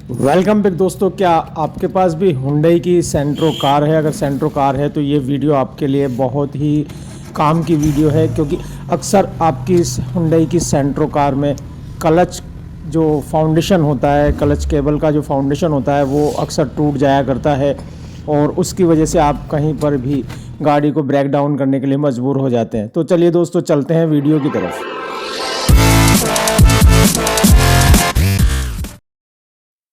Welcome back दोस्तों। क्या आपके पास भी हुंडई की सेंट्रो कार है? अगर सेंट्रो कार है तो ये वीडियो आपके लिए बहुत ही काम की वीडियो है, क्योंकि अक्सर आपकी इस हुंडई की सेंट्रो कार में क्लच जो फाउंडेशन होता है, क्लच केबल का जो फाउंडेशन होता है वो अक्सर टूट जाया करता है और उसकी वजह से आप कहीं पर भी गाड़ी को ब्रेक डाउन करने के लिए मजबूर हो जाते हैं। तो चलिए दोस्तों, चलते हैं वीडियो की तरफ।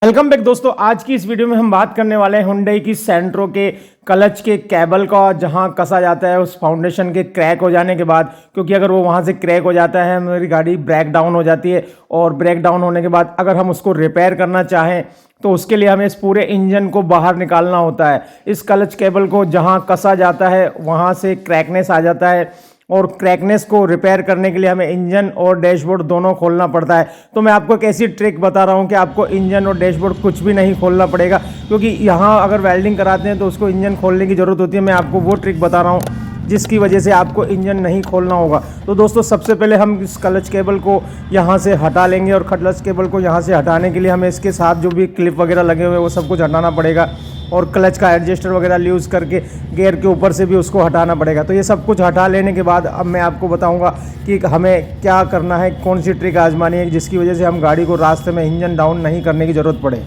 वेलकम बैक दोस्तों। आज की इस वीडियो में हम बात करने वाले हैं हुंडई की सेंट्रो के क्लच के केबल का, जहां कसा जाता है उस फाउंडेशन के क्रैक हो जाने के बाद। क्योंकि अगर वो वहां से क्रैक हो जाता है, मेरी गाड़ी ब्रेक डाउन हो जाती है और ब्रेक डाउन होने के बाद अगर हम उसको रिपेयर करना चाहें तो उसके लिए हमें इस पूरे इंजन को बाहर निकालना होता है। इस क्लच केबल को जहां कसा जाता है वहां से क्रैकनेस आ जाता है और क्रैकनेस को रिपेयर करने के लिए हमें इंजन और डैशबोर्ड दोनों खोलना पड़ता है। तो मैं आपको एक ऐसी ट्रिक बता रहा हूं कि आपको इंजन और डैशबोर्ड कुछ भी नहीं खोलना पड़ेगा, क्योंकि यहां अगर वेल्डिंग कराते हैं तो उसको इंजन खोलने की ज़रूरत होती है। मैं आपको वो ट्रिक बता रहा हूं जिसकी वजह से आपको इंजन नहीं खोलना होगा। तो दोस्तों, सबसे पहले हम इस क्लच केबल को यहाँ से हटा लेंगे और क्लच केबल को यहाँ से हटाने के लिए हमें इसके साथ जो भी क्लिप वगैरह लगे हुए हैं वो सब कुछ हटाना पड़ेगा और क्लच का एडजस्टर वगैरह यूज़ करके गियर के ऊपर से भी उसको हटाना पड़ेगा। तो ये सब कुछ हटा लेने के बाद अब मैं आपको बताऊंगा कि हमें क्या करना है, कौन सी ट्रिक आजमानी है जिसकी वजह से हम गाड़ी को रास्ते में इंजन डाउन नहीं करने की ज़रूरत पड़े।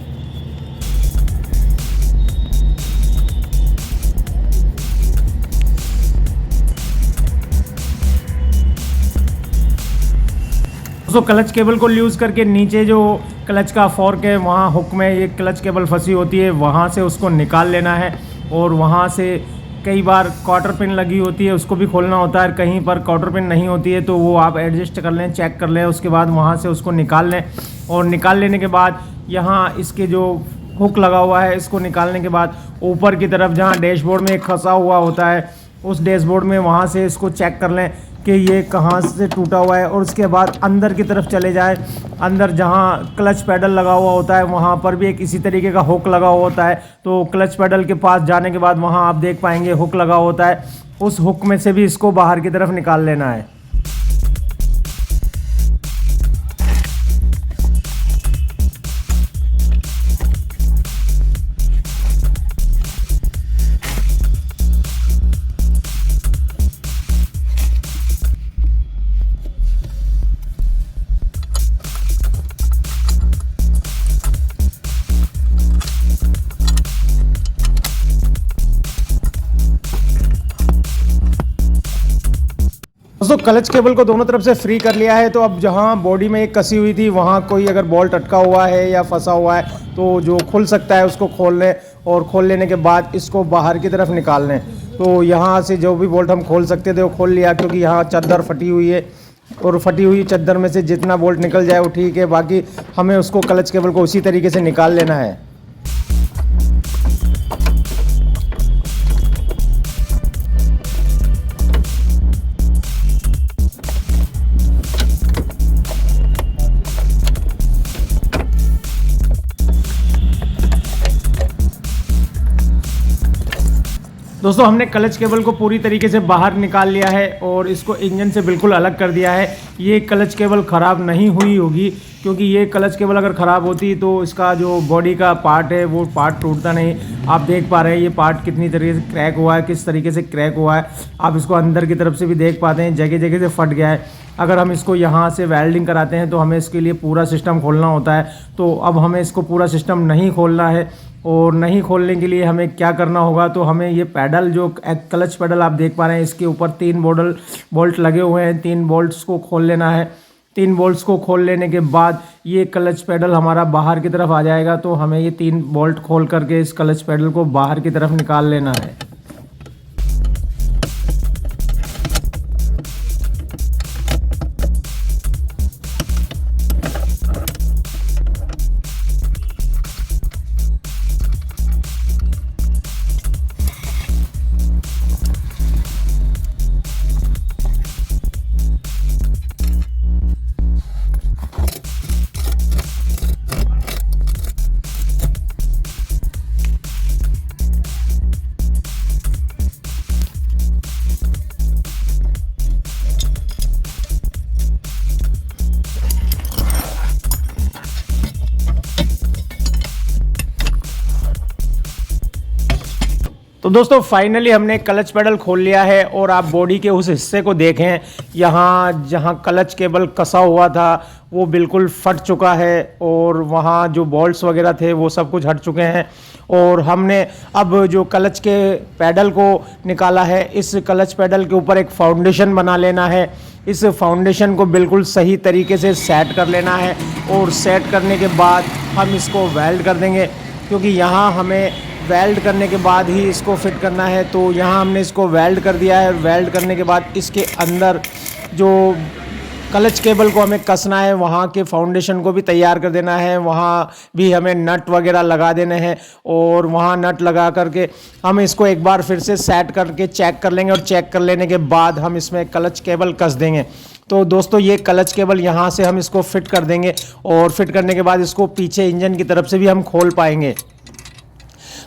तो क्लच केबल को यूज़ करके नीचे जो क्लच का फॉर्क है वहाँ हुक में ये क्लच केबल फंसी होती है, वहाँ से उसको निकाल लेना है। और वहाँ से कई बार क्वार्टर पिन लगी होती है, उसको भी खोलना होता है। कहीं पर क्वार्टर पिन नहीं होती है तो वो आप एडजस्ट कर लें, चेक कर लें। उसके बाद वहाँ से उसको निकाल लें और निकाल लेने के बाद यहाँ इसके जो हुक लगा हुआ है इसको निकालने के बाद ऊपर की तरफ जहाँ डैशबोर्ड में खसा हुआ होता है उस डैशबोर्ड में वहाँ से इसको चेक कर लें कि ये कहाँ से टूटा हुआ है। और उसके बाद अंदर की तरफ चले जाए, अंदर जहाँ क्लच पैडल लगा हुआ होता है वहाँ पर भी एक इसी तरीके का हुक लगा हुआ होता है। तो क्लच पैडल के पास जाने के बाद वहाँ आप देख पाएंगे हुक लगा होता है, उस हुक में से भी इसको बाहर की तरफ निकाल लेना है। दोस्तों, क्लच केबल को दोनों तरफ से फ्री कर लिया है। तो अब जहां बॉडी में एक कसी हुई थी वहां कोई अगर बोल्ट अटका हुआ है या फंसा हुआ है तो जो खुल सकता है उसको खोल लें और खोल लेने के बाद इसको बाहर की तरफ निकाल लें। तो यहाँ से जो भी बोल्ट हम खोल सकते थे वो खोल लिया, क्योंकि यहाँ चद्दर फटी हुई है और फटी हुई चद्दर में से जितना बोल्ट निकल जाए वो ठीक है, बाकी हमें उसको क्लच केबल को उसी तरीके से निकाल लेना है। दोस्तों, हमने क्लच केबल को पूरी तरीके से बाहर निकाल लिया है और इसको इंजन से बिल्कुल अलग कर दिया है। ये क्लच केबल ख़राब नहीं हुई होगी, क्योंकि ये क्लच केबल अगर ख़राब होती तो इसका जो बॉडी का पार्ट है वो पार्ट टूटता नहीं। आप देख पा रहे हैं ये पार्ट कितनी तरीके से क्रैक हुआ है, किस तरीके से क्रैक हुआ है। आप इसको अंदर की तरफ से भी देख पाते हैं, जगह जगह से फट गया है। अगर हम इसको यहाँ से वेल्डिंग कराते हैं तो हमें इसके लिए पूरा सिस्टम खोलना होता है। तो अब हमें इसको पूरा सिस्टम नहीं खोलना है और नहीं खोलने के लिए हमें क्या करना होगा, तो हमें ये पैडल जो क्लच पैडल आप देख पा रहे हैं इसके ऊपर 3 बोल्ट लगे हुए हैं। 3 बोल्ट्स को खोल लेना है। 3 बोल्ट्स को खोल लेने के बाद ये क्लच पैडल हमारा बाहर की तरफ आ जाएगा। तो हमें ये 3 बोल्ट खोल करके इस क्लच पैडल को बाहर की तरफ निकाल लेना है। तो दोस्तों फाइनली हमने क्लच पेडल खोल लिया है और आप बॉडी के उस हिस्से को देखें, यहाँ जहाँ क्लच केबल कसा हुआ था वो बिल्कुल फट चुका है और वहाँ जो बोल्ट्स वगैरह थे वो सब कुछ हट चुके हैं। और हमने अब जो क्लच के पैडल को निकाला है, इस क्लच पैडल के ऊपर एक फाउंडेशन बना लेना है। इस फाउंडेशन को बिल्कुल सही तरीके से सेट कर लेना है और सेट करने के बाद हम इसको वेल्ड कर देंगे, क्योंकि यहाँ हमें वेल्ड करने के बाद ही इसको फिट करना है। तो यहाँ हमने इसको वेल्ड कर दिया है। वेल्ड करने के बाद इसके अंदर जो क्लच केबल को हमें कसना है, वहाँ के फाउंडेशन को भी तैयार कर देना है। वहाँ भी हमें नट वगैरह लगा देने हैं और वहाँ नट लगा करके हम इसको एक बार फिर से सेट करके चेक कर लेंगे और चेक कर लेने के बाद हम इसमें क्लच केबल कस देंगे। तो दोस्तों ये क्लच केबल यहाँ से हम इसको फिट कर देंगे और फिट करने के बाद इसको पीछे इंजन की तरफ से भी हम खोल पाएंगे।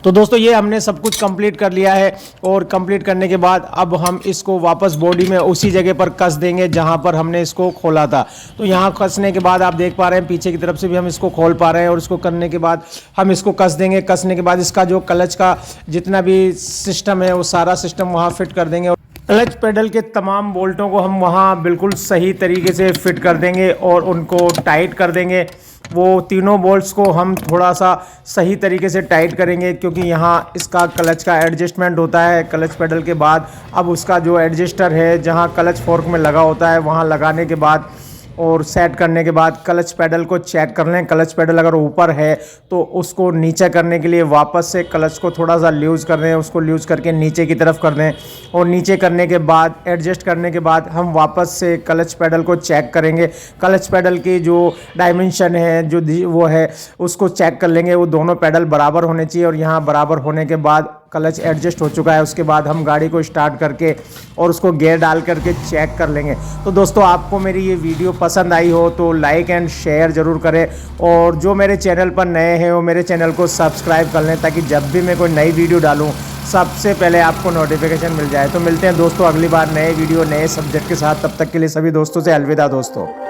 तो दोस्तों ये हमने सब कुछ कंप्लीट कर लिया है और कंप्लीट करने के बाद अब हम इसको वापस बॉडी में उसी जगह पर कस देंगे जहां पर हमने इसको खोला था। तो यहाँ कसने के बाद आप देख पा रहे हैं पीछे की तरफ से भी हम इसको खोल पा रहे हैं और इसको करने के बाद हम इसको कस देंगे। कसने के बाद इसका जो क्लच का जितना भी सिस्टम है वो सारा सिस्टम वहाँ फिट कर देंगे। क्लच पेडल के तमाम बोल्टों को हम वहाँ बिल्कुल सही तरीके से फिट कर देंगे और उनको टाइट कर देंगे। वो तीनों बोल्ट्स को हम थोड़ा सा सही तरीके से टाइट करेंगे, क्योंकि यहाँ इसका क्लच का एडजस्टमेंट होता है क्लच पेडल के बाद। अब उसका जो एडजस्टर है जहाँ क्लच फोर्क में लगा होता है वहाँ लगाने के बाद और सेट करने के बाद क्लच पेडल को चेक कर लें। क्लच पेडल अगर ऊपर है तो उसको नीचे करने के लिए वापस से क्लच को थोड़ा सा लूज़ कर दें, उसको लूज़ करके नीचे की तरफ कर दें और नीचे करने के बाद एडजस्ट करने के बाद हम वापस से क्लच पेडल को चेक करेंगे। क्लच पेडल की जो डायमेंशन है जो वो है उसको चेक कर लेंगे। वो दोनों पेडल बराबर होने चाहिए और यहाँ बराबर होने के बाद क्लच एडजस्ट हो चुका है। उसके बाद हम गाड़ी को स्टार्ट करके और उसको गियर डाल करके चेक कर लेंगे। तो दोस्तों आपको मेरी ये वीडियो पसंद आई हो तो लाइक एंड शेयर ज़रूर करें और जो मेरे चैनल पर नए हैं वो मेरे चैनल को सब्सक्राइब कर लें, ताकि जब भी मैं कोई नई वीडियो डालूं सबसे पहले आपको नोटिफिकेशन मिल जाए। तो मिलते हैं दोस्तों अगली बार नए वीडियो नए सब्जेक्ट के साथ। तब तक के लिए सभी दोस्तों से अलविदा दोस्तों।